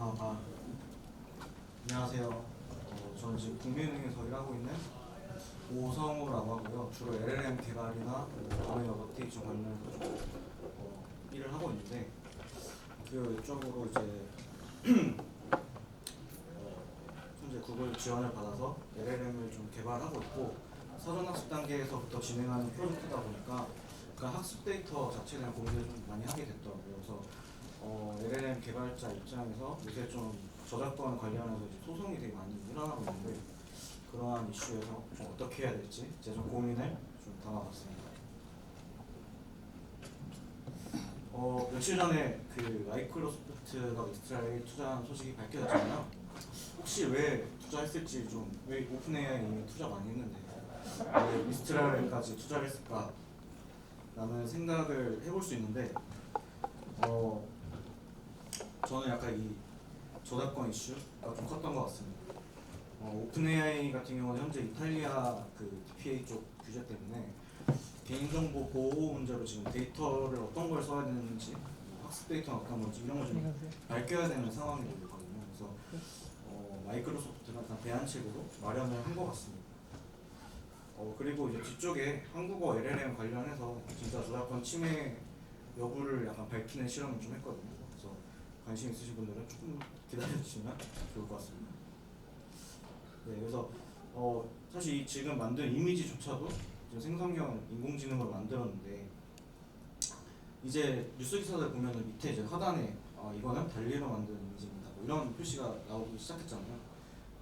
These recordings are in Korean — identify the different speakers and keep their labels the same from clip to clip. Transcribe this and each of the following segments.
Speaker 1: 아, 안녕하세요. 저는 지금 국민은행에서 일하고 있는 오성우라고 하고요. 주로 LLM 개발이나 도메인 어택티션 관련해서 좀 일을 하고 있는데 그 쪽으로 이제 현재 구글 지원을 받아서 LLM을 좀 개발하고 있고 사전 학습 단계에서부터 진행하는 프로젝트다 보니까 그 학습 데이터 자체에 대한 고민을 좀 많이 하게 됐더라고요. 그래서 LLM 개발자 입장에서 요새 좀 저작권 관련해서 이제 소송이 되게 많이 일어나고 있는데 그러한 이슈에서 좀 어떻게 해야 될지 제가 좀 고민을 좀 담아봤습니다. 며칠 전에 그 마이크로소프트가 미스트랄에 투자한 소식이 밝혀졌잖아요. 혹시 왜 투자했을지 좀 왜 오픈AI에 이미 투자 많이 했는데 왜 미스트랄까지 투자를 했을까? 라는 생각을 해볼 수 있는데 저는 약간 이 저작권 이슈가 좀 컸던 것 같습니다. 오픈AI 같은 경우는 현재 이탈리아 그 DPA 쪽 규제 때문에 개인정보 보호 문제로 지금 데이터를 어떤 걸 써야 되는지, 학습 데이터는 어떤 건지 이런 걸 좀 밝혀야 되는 상황이 되고 있거든요. 그래서 마이크로소프트가 다 대안책으로 마련을 한 것 같습니다. 그리고 이제 뒤쪽에 한국어 LLM 관련해서 진짜 저작권 침해 여부를 약간 밝히는 실험을 좀 했거든요. 그래서 관심 있으신 분들은 조금 기다려주시면 좋을 것 같습니다. 네, 그래서 사실 이 지금 만든 이미지조차도 지금 생성형 인공지능으로 만들었는데 이제 뉴스 기사들 보면은 밑에 이제 하단에 이거는 달리로 만든 이미지입니다. 뭐 이런 표시가 나오기 시작했잖아요.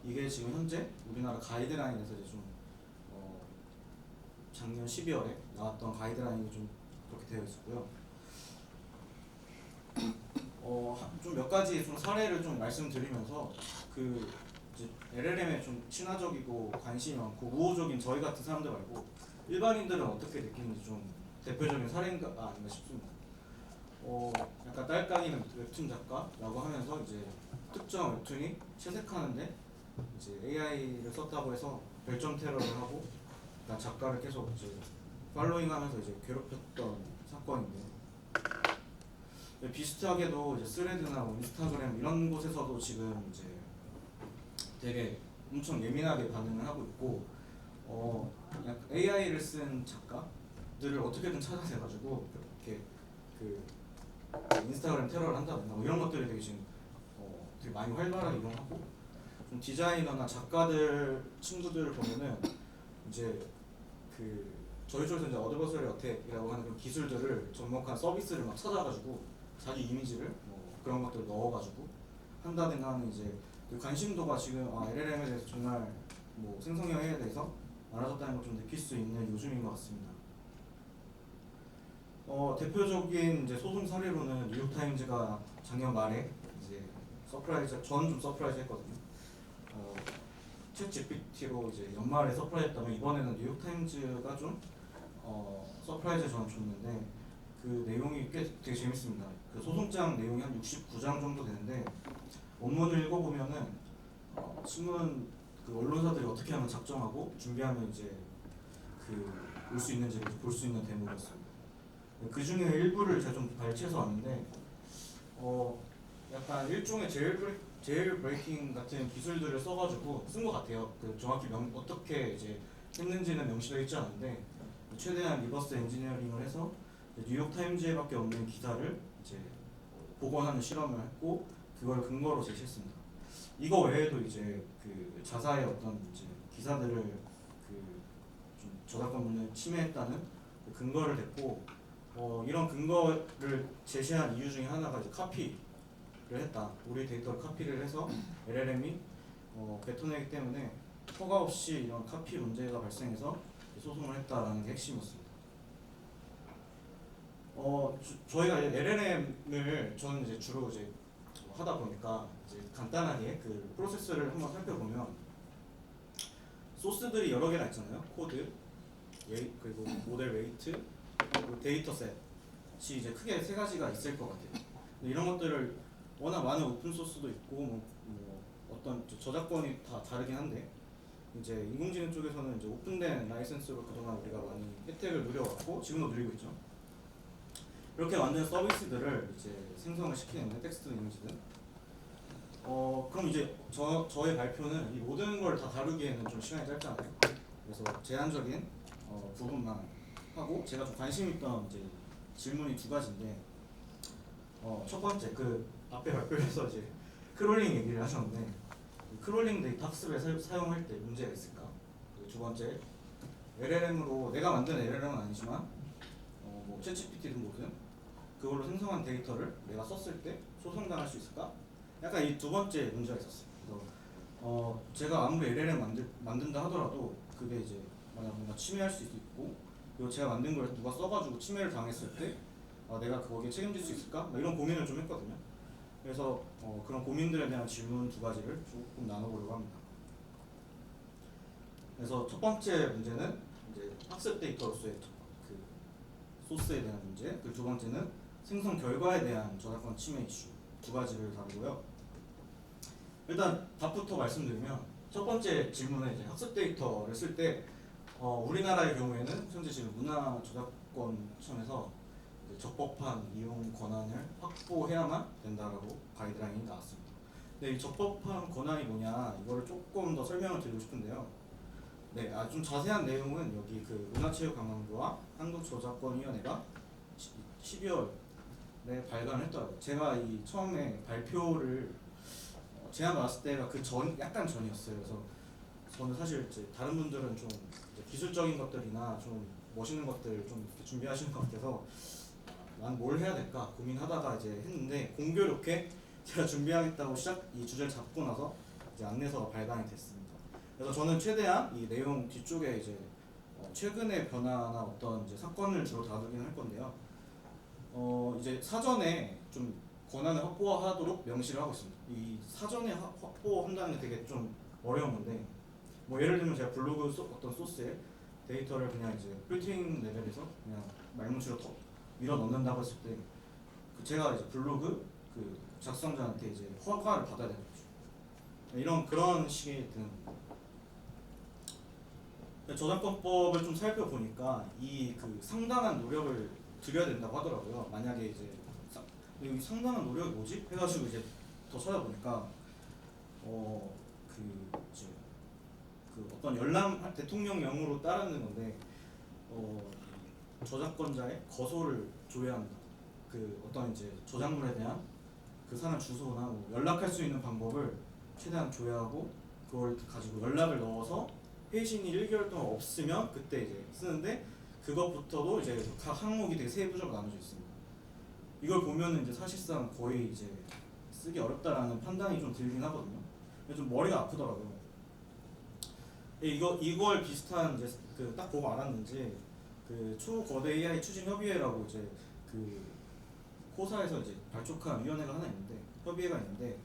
Speaker 1: 이게 지금 현재 우리나라 가이드라인에서 이제 좀 작년 12월에 나왔던 가이드라인이 좀 그렇게 되어 있었고요. 좀 몇 가지 좀 사례를 좀 말씀드리면서 그 이제 LLM에 좀 친화적이고 관심이 많고 우호적인 저희 같은 사람들 말고 일반인들은 어떻게 느끼는지 좀 대표적인 사례인가 아닌가 싶습니다. 약간 딸깍이는 웹툰 작가라고 하면서 이제 특정 웹툰이 채색하는데 이제 AI를 썼다고 해서 별점 테러를 하고 작가를 계속 이제 팔로잉하면서 이제 괴롭혔던 사건인데 비슷하게도 이제 스레드나 뭐 인스타그램 이런 곳에서도 지금 이제 되게 엄청 예민하게 반응을 하고 있고 AI를 쓴 작가들을 어떻게든 찾아내가지고 이렇게 그 인스타그램 테러를 한다든가 뭐 이런 것들이 되게 지금 되게 많이 활발하게 이용하고 좀 디자이너나 작가들 친구들을 보면은 이제 그 저희 쪽에서 이제 어드버서리 어택이라고 하는 그런 기술들을 접목한 서비스를 막 찾아가지고 자기 이미지를 뭐 그런 것들을 넣어가지고 한다든가 하는 이제 그 관심도가 지금 LLM에 대해서 정말 뭐 생성형에 대해서 많아졌다는 걸 좀 느낄 수 있는 요즘인 것 같습니다. 대표적인 이제 소송 사례로는 뉴욕타임즈가 작년 말에 이제 저는 좀 서프라이즈했거든요. 챗 GPT로 이제 연말에 서프라이즈했다면 이번에는 뉴욕타임즈가 좀 서프라이즈를 저는 줬는데 그 내용이 되게 재밌습니다. 그 소송장 내용이 한 69장 정도 되는데 원문을 읽어보면은 신문 그 언론사들이 어떻게 하면 작정하고 준비하면 이제 그 올 수 있는지 볼 수 있는 대목이었습니다. 그 중에 일부를 제가 좀 발췌해서 왔는데 약간 일종의 제일 브레이킹 같은 기술들을 써가지고 쓴 것 같아요. 그 정확히 어떻게 이제 했는지는 명시되어 있지 않은데 최대한 리버스 엔지니어링을 해서 뉴욕 타임즈에밖에 없는 기사를 이제 복원하는 실험을 했고 그걸 근거로 제시했습니다. 이거 외에도 이제 그 자사의 어떤 이제 기사들을 그 좀 저작권 문제를 침해했다는 그 근거를 댔고 이런 근거를 제시한 이유 중에 하나가 이제 카피를 했다. 우리 데이터를 카피를 해서 LLM이 뱉어내기 때문에 허가 없이 이런 카피 문제가 발생해서 소송을 했다라는 게 핵심이었습니다. 저희가 LLM을 저는 이제 주로 이제 하다 보니까 이제 간단하게 그 프로세스를 한번 살펴보면 소스들이 여러 개나 있잖아요. 코드, 그리고 모델 웨이트, 그리고 데이터셋이 이제 크게 세 가지가 있을 것 같아요. 이런 것들을 워낙 많은 오픈 소스도 있고 뭐 어떤 저작권이 다 다르긴 한데 이제 인공지능 쪽에서는 이제 오픈된 라이센스로 그동안 우리가 많이 혜택을 누려왔고 지금도 누리고 있죠. 이렇게 만든 서비스들을 이제 생성을 시키는데 텍스트 이미지든 그럼 이제 저의 발표는 이 모든 걸 다 다루기에는 좀 시간이 짧잖아요. 그래서 제한적인 부분만 하고 제가 좀 관심 있던 이제 질문이 두 가지인데 첫 번째 그 앞에 발표에서 이제 크롤링 얘기를 하셨는데 크롤링 데이터 학습에 사용할 때 문제가 있을까? 그리고 두 번째 LLM으로 내가 만든 LLM은 아니지만 뭐 챗GPT든 뭐든 그걸로 생성한 데이터를 내가 썼을 때 소송당할 수 있을까? 약간 이 두 번째 문제가 있었어요. 그래서 제가 아무리 LLM 만든다 하더라도 그게 이제 만약 뭔가 침해할 수 있고 그리고 제가 만든 걸 누가 써가지고 침해를 당했을 때 내가 거기에 책임질 수 있을까? 뭐 이런 고민을 좀 했거든요. 그래서 그런 고민들에 대한 질문 두 가지를 조금 나눠보려고 합니다. 그래서 첫 번째 문제는 이제 학습 데이터로서의 그 소스에 대한 문제, 그리고 두 번째는 생성 결과에 대한 저작권 침해 이슈 두 가지를 다루고요. 일단 답부터 말씀드리면 첫 번째 질문에 이제 학습 데이터를 쓸 때 우리나라의 경우에는 현재 지금 문화저작권청에서 적법한 이용 권한을 확보해야만 된다라고 가이드라인이 나왔습니다. 근데 이 적법한 권한이 뭐냐 이거를 조금 더 설명을 드리고 싶은데요. 네, 좀 자세한 내용은 여기 그 문화체육관광부와 한국저작권위원회가 12월에 발간을 했더라고요. 제가 이 처음에 발표를 제안 받았을 때가 그 전 약간 전이었어요. 그래서 저는 사실 이제 다른 분들은 좀 이제 기술적인 것들이나 좀 멋있는 것들 좀 이렇게 준비하시는 것 같아서 난 뭘 해야 될까 고민하다가 이제 했는데 공교롭게 제가 준비하겠다고 이 주제를 잡고 나서 이제 안내서가 발간이 됐습니다. 그래서 저는 최대한 이 내용 뒤쪽에 이제 최근의 변화나 어떤 이제 사건을 주로 다루긴 할 건데요. 이제 사전에 좀 권한을 확보하도록 명시를 하고 있습니다. 이 사전에 확보한다는 게 되게 좀 어려운 건데, 뭐 예를 들면 제가 블로그 어떤 소스에 데이터를 그냥 이제 필터링 레벨에서 그냥 말문치로 더 밀어 넣는다고 했을 때, 제가 이제 블로그 그 작성자한테 이제 허가를 받아야 되는 거죠. 이런 그런 식의 드는 저작권법을 좀 살펴보니까 이 그 상당한 노력을 들여야 된다고 하더라고요. 만약에 이제 이 상당한 노력이 뭐지? 해가지고 이제 더 찾아보니까 이제 그 어떤 대통령령으로 따르는 건데 저작권자의 거소를 조회합니다. 그 어떤 이제 저작물에 대한 그 사람 주소나 뭐 연락할 수 있는 방법을 최대한 조회하고 그걸 가지고 연락을 넣어서 회신이 1개월 동안 없으면 그때 이제 쓰는데 그것부터도 이제 각 항목이 되게 세부적으로 나눠져 있습니다. 이걸 보면은 이제 사실상 거의 이제 쓰기 어렵다라는 판단이 좀 들긴 하거든요. 좀 머리가 아프더라고요. 이걸 비슷한 이제 그 딱 보고 알았는지 그 초거대 AI 추진 협의회라고 이제 그 코사에서 이제 발족한 위원회가 하나 있는데 협의회가 있는데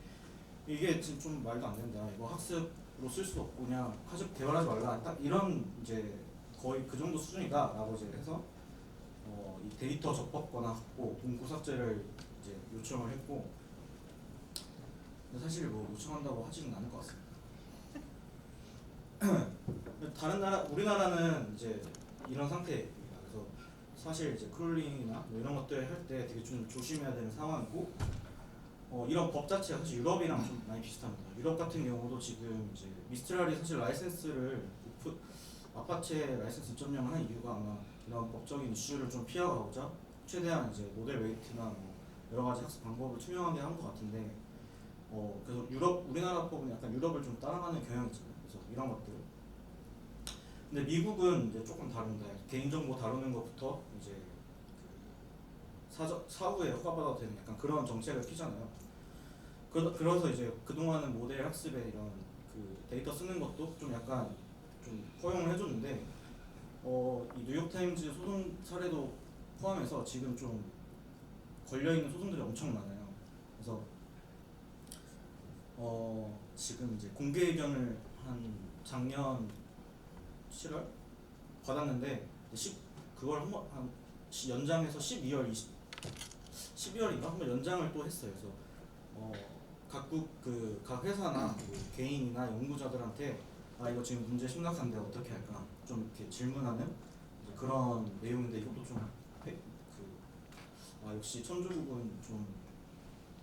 Speaker 1: 이게 지금 좀 말도 안 된다. 이거 학습으로 쓸 수 없고 그냥 학습 대화하지 말라. 딱 이런 이제 거의 그 정도 수준이다라고 이제 해서 이 데이터 적법거나 확보, 문구 삭제를 이제 요청을 했고 근데 사실 뭐 요청한다고 하지는 않을 것 같습니다. 다른 나라, 우리나라는 이제 이런 상태입니다. 그래서 사실 이제 크롤링이나 뭐 이런 것들 할 때 되게 좀 조심해야 되는 상황이고 이런 법 자체가 사실 유럽이랑 좀 많이 비슷합니다. 유럽 같은 경우도 지금 이제 미스트랄이 사실 라이센스를 아파체 라이센스 2.0을 한 이유가 아마 이런 법적인 이슈를 좀 피하고자 최대한 이제 모델 웨이트나 뭐 여러 가지 학습 방법을 투명하게 한 것 같은데 그래서 우리나라 법은 약간 유럽을 좀 따라가는 경향이 있잖아요. 그래서 이런 것들. 근데 미국은 이제 조금 다릅니다. 개인정보 다루는 것부터 이제 사후에 허가받아도 되는 약간 그런 정책을 피잖아요. 그래서 이제 그동안은 모델 학습에 이런 그 데이터 쓰는 것도 좀 약간 좀 허용을 해줬는데 이 뉴욕타임즈 소송 사례도 포함해서 지금 좀 걸려있는 소송들이 엄청 많아요. 그래서 지금 이제 공개 의견을 한 작년 7월 받았는데 그걸 한번 연장해서 12월인가 한번 연장을 또 했어요. 그래서 각 회사나 개인이나 연구자들한테 이거 지금 문제 심각한데 어떻게 할까 좀 이렇게 질문하는 그런 내용인데 이것도 좀 역시 천조국은 좀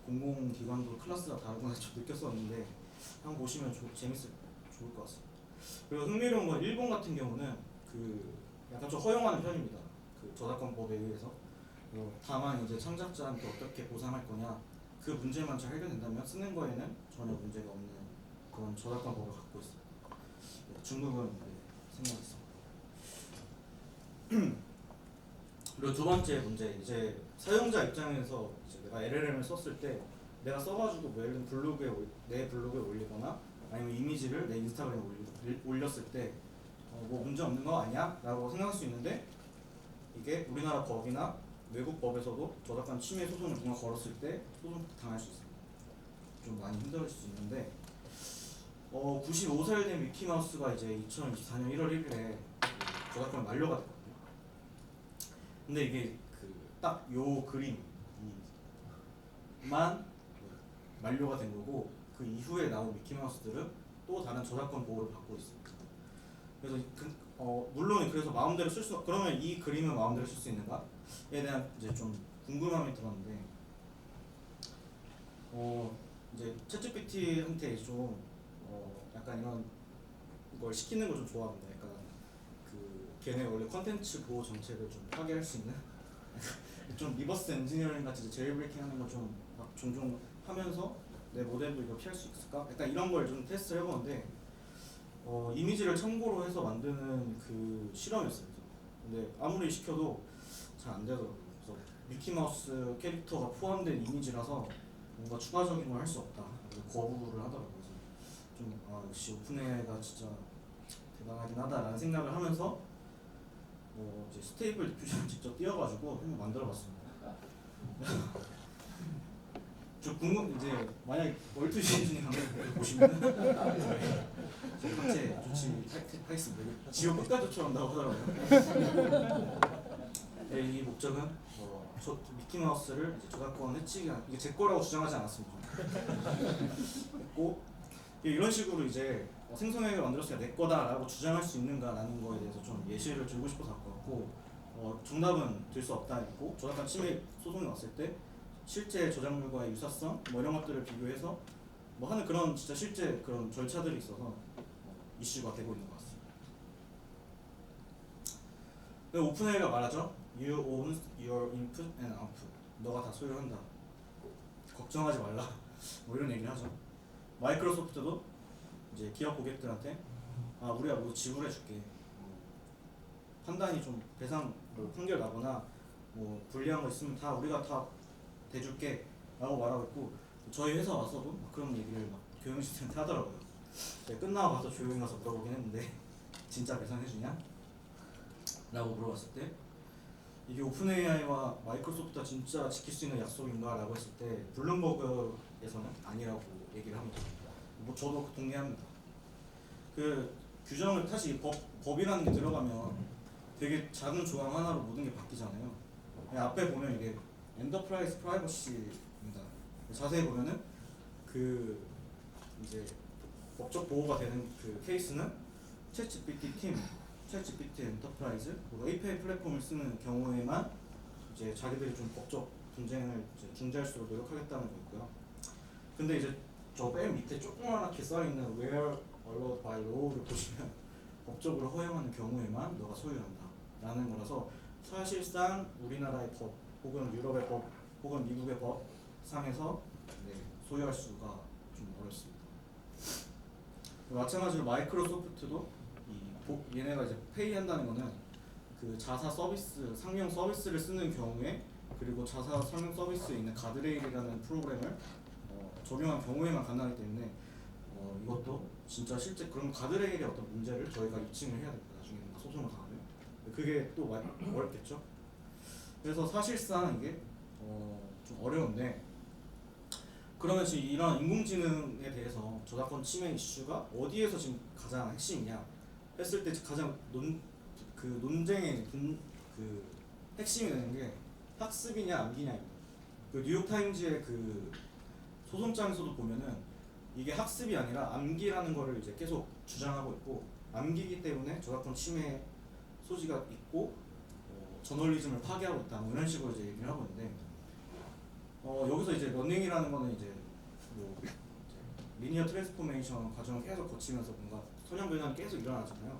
Speaker 1: 공공기관도 클래스가 다르구나 좀 느꼈었는데 한번 보시면 좋을 것 같습니다. 그리고 흥미로운 건 일본 같은 경우는 그 약간 좀 허용하는 편입니다. 그 저작권법에 의해서. 다만 이제 창작자한테 어떻게 보상할 거냐 그 문제만 잘 해결된다면 쓰는 거에는 전혀 문제가 없는 그런 저작권법을 갖고 있습니다. 중국은 생각이 있습니다. 그리고 두 번째 문제, 이제 사용자 입장에서 이제 내가 LLM을 썼을 때 내가 써가지고 뭐 예를 들면 내 블로그에 올리거나 아니면 이미지를 내 인스타그램에 올렸을 때 뭐 문제 없는 거 아니야? 라고 생각할 수 있는데 이게 우리나라 법이나 외국 법에서도 저작권 침해 소송을 누가 걸었을 때 소송 당할 수 있습니다. 좀 많이 힘들어질 수 있는데 95살 된 미키마우스가 이제 2024년 1월 1일에 저작권을 만료가 됐거든요. 근데 이게 딱 요 그림만 만료가 된 거고 그 이후에 나온 미키마우스들은 또 다른 저작권 보호를 받고 있습니다. 그래서 물론 그래서 마음대로 그러면 이 그림을 마음대로 쓸 수 있는가에 대한 이제 좀 궁금함이 들었는데 이제 챗GPT한테 좀 약간 이런 걸 시키는 걸 좀 좋아합니다. 약간 걔네 원래 컨텐츠 보호 정책을 좀 파괴할 수 있는 좀 리버스 엔지니어링 같이 제일브레이킹 하는 거 좀 막 종종 하면서 내 모델도 이거 피할 수 있을까? 약간 이런 걸 좀 테스트 해보는데 이미지를 참고로 해서 만드는 그 실험이었어요. 근데 아무리 시켜도 잘 안 되더라고요. 그래서 미키마우스 캐릭터가 포함된 이미지라서 뭔가 추가적인 걸 할 수 없다. 거부를 하더라고요. 그래서 좀 역시 오픈AI가 진짜 대단하긴 하다라는 생각을 하면서 이제 스테이블 디퓨전을 직접 띄워가지고 한번 만들어봤습니다. 저 이제 만약 월투시 엔진이 강의를 보시면 제가 학제 조치하겠습니다. 지옥 끝까지 쫓아온다고 하더라고요. 네, 이 목적은 저 미키마우스를 이제 저작권 해치기 이게 제 거라고 주장하지 않았습니다. 했고 이런 식으로 이제 생성AI를 만들었으니까 내 거다라고 주장할 수 있는가라는 거에 대해서 좀 예시를 들고 싶어서 갖고 왔고 정답은 될 수 없다 했고 저작권 침해 소송이 왔을 때 실제 저작물과의 유사성 뭐 이런 것들을 비교해서 뭐 하는 그런 진짜 실제 그런 절차들이 있어서 이슈가 되고 있는 것 같습니다. 오픈AI가 말하죠. You own your input and output. 너가 다 소유한다. 걱정하지 말라. 뭐 이런 얘기를 하죠. 마이크로소프트도 이제 기업 고객들한테 우리가 뭐 지불해줄게. 판단이 좀 판결 나거나 뭐 불리한 거 있으면 다 우리가 다 대줄게 라고 말하고 있고 저희 회사 와서도 그런 얘기를 막 교영 시스템한테 하더라고요. 끝나고 가서 조용히 가서 물어보긴 했는데 진짜 배상해주냐? 라고 물어봤을 때 이게 오픈AI와 마이크로소프트가 진짜 지킬 수 있는 약속인가? 라고 했을 때 블룸버그에서는 아니라고 얘기를 합니다. 뭐 저도 동의합니다. 그 규정을 사실 법이라는 게 들어가면 되게 작은 조항 하나로 모든 게 바뀌잖아요. 앞에 보면 이게 엔터프라이즈 프라이버시입니다. 자세히 보면은 이제 법적 보호가 되는 그 케이스는 챗GPT 팀, 챗GPT 엔터프라이즈, 그리고 API 플랫폼을 쓰는 경우에만 이제 자기들이 좀 법적 분쟁을 이제 중재할 수 있도록 노력하겠다는 거 있고요. 근데 이제 저 맨 밑에 조그맣게 써있는 Where allowed by law를 보시면 법적으로 허용하는 경우에만 너가 소유한다 라는 거라서 사실상 우리나라의 법 혹은 유럽의 법 혹은 미국의 법 상에서 소유할 수가 좀 어렵습니다. 마찬가지로 마이크로소프트도 얘네가 이제 페이한다는 거는 그 자사 서비스, 상용 서비스를 쓰는 경우에 그리고 자사 상용 서비스에 있는 가드레일이라는 프로그램을 적용한 경우에만 가능하기 때문에 이것도 진짜 실제 그런 가드레일의 어떤 문제를 저희가 입증을 해야 됩니다. 나중에 소송을 당하면 그게 또 어렵겠죠. 그래서 사실상 이게 좀 어려운데 그러면 지금 이런 인공지능에 대해서 저작권 침해 이슈가 어디에서 지금 가장 핵심이냐 했을 때 가장 논쟁의 핵심이 되는 게 학습이냐 암기냐입니다. 그 뉴욕타임즈의 그 소송장에서도 보면은 이게 학습이 아니라 암기라는 거를 이제 계속 주장하고 있고 암기이기 때문에 저작권 침해 소지가 있고 저널리즘을 파괴하고 있다 뭐 이런 식으로 이제 얘기를 하고 있는데 여기서 이제 러닝이라는 거는 이제 뭐 이제 리니어 트랜스포메이션 과정을 계속 거치면서 뭔가 선형 변환이 계속 일어나잖아요.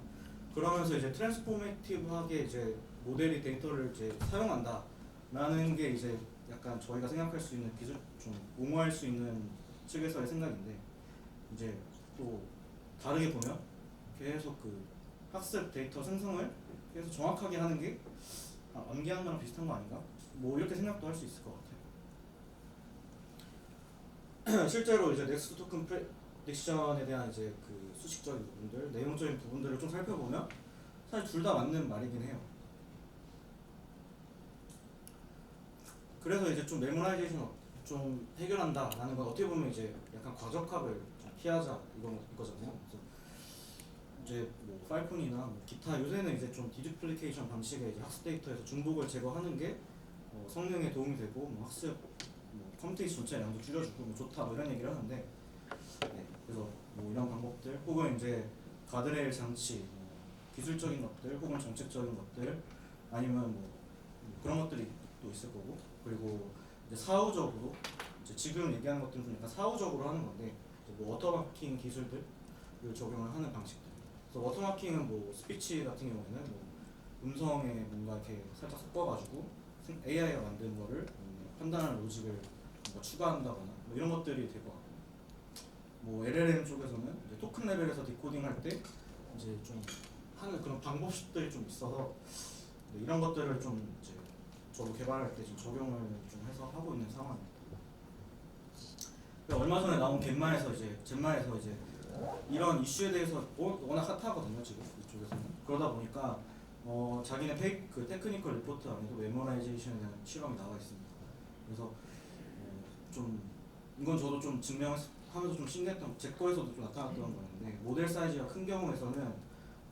Speaker 1: 그러면서 이제 트랜스포메이티브하게 이제 모델이 데이터를 이제 사용한다라는 게 이제 약간 저희가 생각할 수 있는 기술 좀 옹호할 수 있는 측에서의 생각인데 이제 또 다르게 보면 계속 그 학습 데이터 생성을 계속 정확하게 하는 게 암기하는 거랑 비슷한 거 아닌가? 뭐 이렇게 생각도 할 수 있을 것 같아요. 실제로 이제 넥스트 토큰 프레딕션에 대한 이제 그 수식적인 부분들, 내용적인 부분들을 좀 살펴보면 사실 둘 다 맞는 말이긴 해요. 그래서 이제 좀 메모라이제이션 좀 해결한다라는 건 어떻게 보면 이제 약간 과적합을 좀 피하자 이거잖아요. 그래서 이제 뭐 파이콘이나 뭐 기타 요새는 이제 좀 디듀플리케이션 방식의 이제 학습 데이터에서 중복을 제거하는 게 성능에 도움이 되고 뭐 학습 뭐 컴퓨테이션 전체 양도 줄여주고 뭐 좋다 뭐 이런 얘기를 하는데 네, 그래서 뭐 이런 방법들 혹은 이제 가드레일 장치 뭐 기술적인 것들 혹은 정책적인 것들 아니면 뭐 그런 것들이 또 있을 거고 그리고 이제 사후적으로 이제 지금 얘기하는 것들은 좀 약간 사후적으로 하는 건데 뭐 워터마킹 기술들을 적용을 하는 방식들. 그래서 워터마킹은 뭐 스피치 같은 경우에는 뭐 음성에 뭔가 이렇게 살짝 섞어가지고 AI가 만든 거를 판단하는 로직을 뭔가 추가한다거나 뭐 이런 것들이 되고 뭐 LLM 쪽에서는 이제 토큰 레벨에서 디코딩할 때 이제 좀 하는 그런 방법들이 좀 있어서 이런 것들을 좀 이제 저도 개발할 때 좀 적용을 좀 해서 하고 있는 상황입니다. 얼마 전에 나온 젠마에서 이제 이런 이슈에 대해서 워낙 핫하거든요 지금 이쪽에서는. 그러다 보니까 자기네 그 테크니컬 리포트 안에도 메모라이제이션에 대한 실험이 나와 있습니다. 그래서 좀 이건 저도 좀 증명하면서 좀 신기했던 제 거에서도 좀 나타났던 거였는데 모델 사이즈가 큰 경우에서는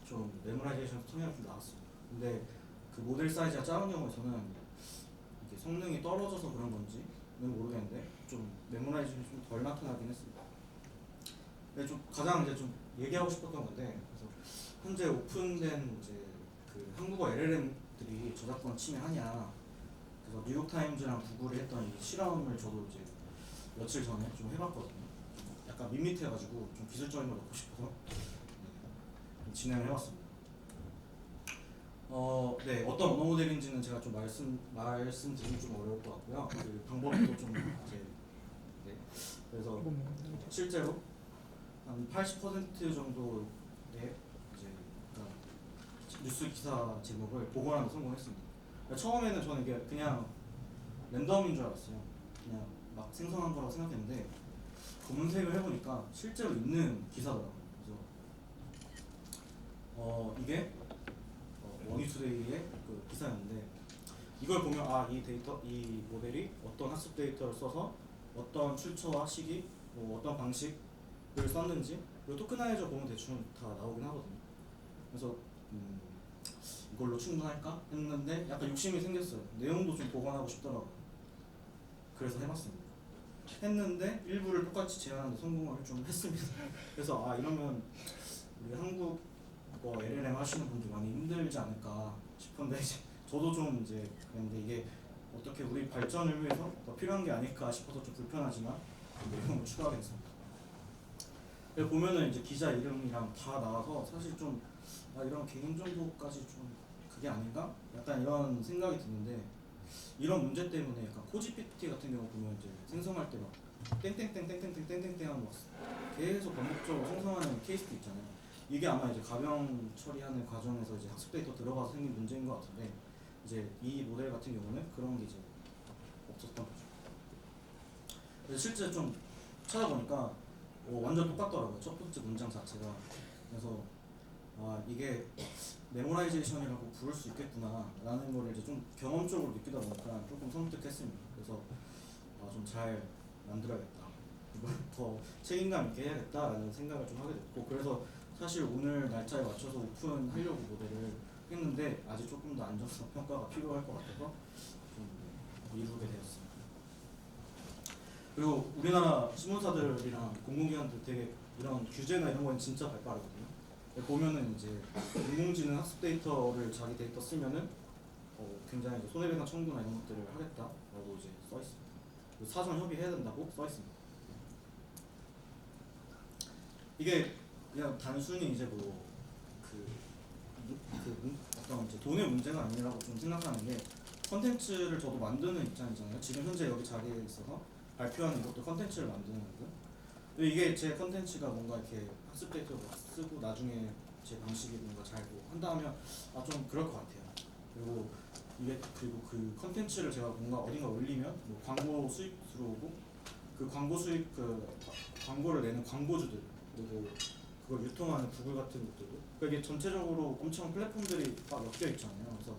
Speaker 1: 좀 메모라이제이션 성향이 좀 나왔습니다. 근데 그 모델 사이즈가 작은 경우에서는 이게 성능이 떨어져서 그런 건지는 모르겠는데 좀 메모라이제이션이 좀 덜 나타나긴 했습니다. 근데 좀 가장 이제 좀 얘기하고 싶었던 건데 그래서 현재 오픈된 이제 그 한국어 LLM들이 저작권 침해하냐 그래서 뉴욕타임즈랑 구글이 했던 이 실험을 저도 이제 며칠 전에 좀 해봤거든요. 약간 밋밋해가지고 좀 기술적인 걸 넣고 싶어서 좀 진행을 해봤습니다. 네, 어떤 언어 모델인지는 제가 좀 말씀드리기 좀 어려울 것 같고요. 그 방법도 좀 이제 네, 그래서 실제로 한 80% 정도의 이제 그러니까 뉴스 기사 제목을 복원하는 데 성공했습니다. 그러니까 처음에는 저는 이게 그냥 랜덤인 줄 알았어요. 그냥 막 생성한 거라고 생각했는데 검색을 해보니까 실제로 있는 기사더라고요. 그래서 이게 머니투데이의 그 기사였는데 이걸 보면 이 모델이 어떤 학습 데이터를 써서 어떤 출처와 시기, 뭐 어떤 방식을 썼는지 그리고 토크나이저 보면 대충 다 나오긴 하거든요. 그래서 이걸로 충분할까 했는데 약간 욕심이 생겼어요. 내용도 좀 보관하고 싶더라고요. 그래서 해봤습니다. 했는데 일부를 똑같이 제안하는데 성공을 좀 했습니다. 그래서 이러면 우리 한국 LLM 하시는 분들 많이 힘들지 않을까 싶은데 이제 저도 좀 이제 그런데 이게 어떻게 우리 발전을 위해서 더 필요한 게 아닐까 싶어서 좀 불편하지만 내용을 추가하겠습니다. 보면은 이제 기자 이름이랑 다 나와서 사실 좀 이런 개인정보까지 좀 그게 아닌가? 약간 이런 생각이 드는데 이런 문제 때문에 약간 코지피티 같은 경우 보면 이제 생성할 때 막 땡땡땡땡땡땡땡땡 하고 막 계속 반복적으로 생성하는 케이스도 있잖아요. 이게 아마 이제 가병 처리하는 과정에서 이제 학습 데이터 들어가서 생긴 문제인 것 같은데 이제 이 모델 같은 경우는 그런 게 이제 없었던 거죠. 그래서 실제 좀 찾아보니까 완전 똑같더라고요. 첫 번째 문장 자체가. 그래서 이게 메모라이제이션이라고 부를 수 있겠구나 라는 걸 이제 좀 경험적으로 느끼다 보니까 조금 섬뜩했습니다. 그래서 좀 잘 만들어야겠다, 이걸 더 책임감 있게 해야겠다라는 생각을 좀 하게 됐고 그래서 사실 오늘 날짜에 맞춰서 오픈하려고 모델을 했는데 아직 조금 더 안정성 평가가 필요할 것 같아서 좀 미루게 되었습니다. 그리고 우리나라 신문사들이랑 공공기관들 되게 이런 규제나 이런 건 진짜 발빠르거든요. 보면은 이제 인공지능 학습 데이터를 자기 데이터 쓰면은 굉장히 손해배상 청구나 이런 것들을 하겠다라고 이제 써 있습니다. 사전 협의해야 된다고 써 있습니다. 이게 그냥 단순히 이제 어떤 이제 돈의 문제가 아니라고 좀 생각하는 게 컨텐츠를 저도 만드는 입장이잖아요. 지금 현재 여기 자리에 있어서 발표하는 것도 컨텐츠를 만드는 거고. 근데 이게 제 컨텐츠가 뭔가 이렇게 학습 데이터로 쓰고 나중에 제 방식이 뭔가 잘 한다면 좀 그럴 것 같아요. 그리고 그리고 그 컨텐츠를 제가 뭔가 어딘가 올리면 뭐 광고 수익 들어오고 그 광고 수익 광고를 내는 광고주들 그리고 그걸 유통하는 구글 같은 것들도 그러니까 이게 전체적으로 엄청 플랫폼들이 막 엮여 있잖아요. 그래서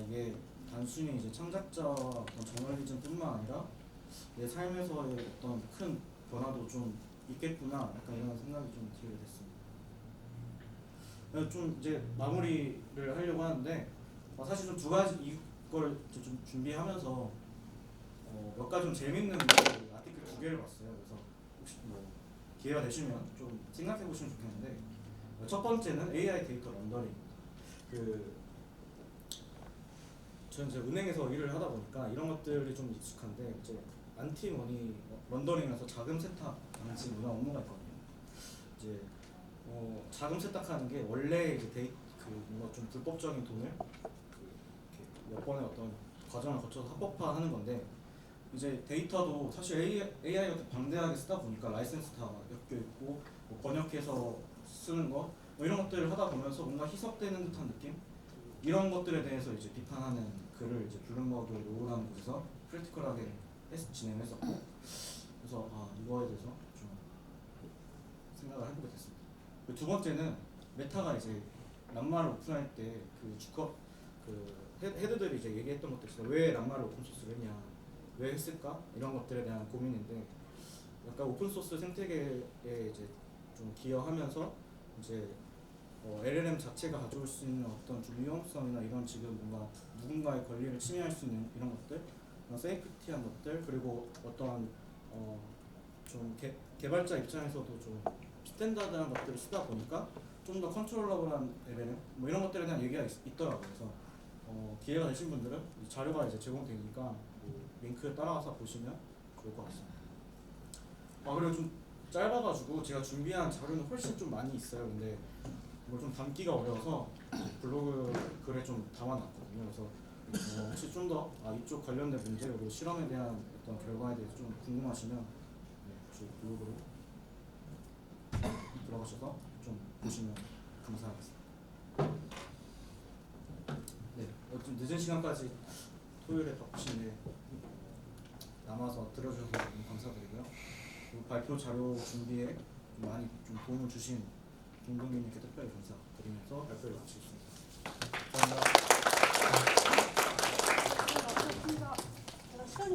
Speaker 1: 이게 단순히 이제 창작자 어떤 저널리즘뿐만 아니라 내 삶에서의 어떤 큰 변화도 좀 있겠구나 약간 이런 생각이 좀 들게 됐습니다. 그래서 좀 이제 마무리를 하려고 하는데 사실 좀 두 가지 이걸 좀 준비하면서 몇 가지 좀 재밌는 아티클 두 개를 봤어요. 그래서 혹시 뭐 기회가 되시면 좀 생각해 보시면 좋겠는데 첫 번째는 AI 데이터 런더링입니다. 저는 이제 은행에서 일을 하다 보니까 이런 것들이 좀 익숙한데 이제 안티머니 런더링에서 자금 세탁 방지 이런 업무가 있거든요. 이제 자금 세탁하는 게 원래 이제 뭔가 좀 불법적인 돈을 이렇게 몇 번의 어떤 과정을 거쳐서 합법화하는 건데 이제 데이터도 사실 AI가 방대하게 쓰다 보니까 라이센스 다 엮여 있고 뭐 번역해서 쓰는 거 이런 것들을 하다 보면서 뭔가 희석되는 듯한 느낌 이런 것들에 대해서 이제 비판하는 글을 이제 블룸버그 노라는 곳에서 크리티컬하게 진행했었고 그래서 이거에 대해서 좀 생각을 해보게 됐습니다. 두 번째는 메타가 이제 람마를 오픈할 때 헤드들이 이제 얘기했던 것들 있어요. 왜 람마를 오픈소스를 했냐, 왜 했을까 이런 것들에 대한 고민인데 약간 오픈소스 생태계에 이제 좀 기여하면서 이제 LLM 자체가 가져올 수 있는 어떤 좀 위험성이나 이런 지금 뭔가 누군가의 권리를 침해할 수 있는 이런 것들, 세이프티한 것들 그리고 어떠한 좀 개발자 입장에서도 좀 스탠다드한 것들을 쓰다 보니까 좀 더 컨트롤러블한 LLM 뭐 이런 것들에 대한 얘기가 있더라고요. 그래서 기회가 되신 분들은 자료가 이제 제공되니까 뭐 링크 따라가서 보시면 좋을 것 같습니다. 그리고 좀 짧아가지고 제가 준비한 자료는 훨씬 좀 많이 있어요. 근데 이걸 좀 담기가 어려워서 블로그 글에 좀 담아놨거든요. 그래서 혹시 좀 더 이쪽 관련된 문제 그리고 실험에 대한 어떤 결과에 대해서 좀 궁금하시면 혹시 블로그로 들어가셔서 좀 보시면 감사하겠습니다. 좀 늦은 시간까지 토요일에 바쁘신데 남아서 들어주셔서 너무 감사드리고요. 그리고 발표 자료 준비에 많이 좀 도움을 주신 김동민님께 특별히 감사드리면서 발표를 마치겠습니다.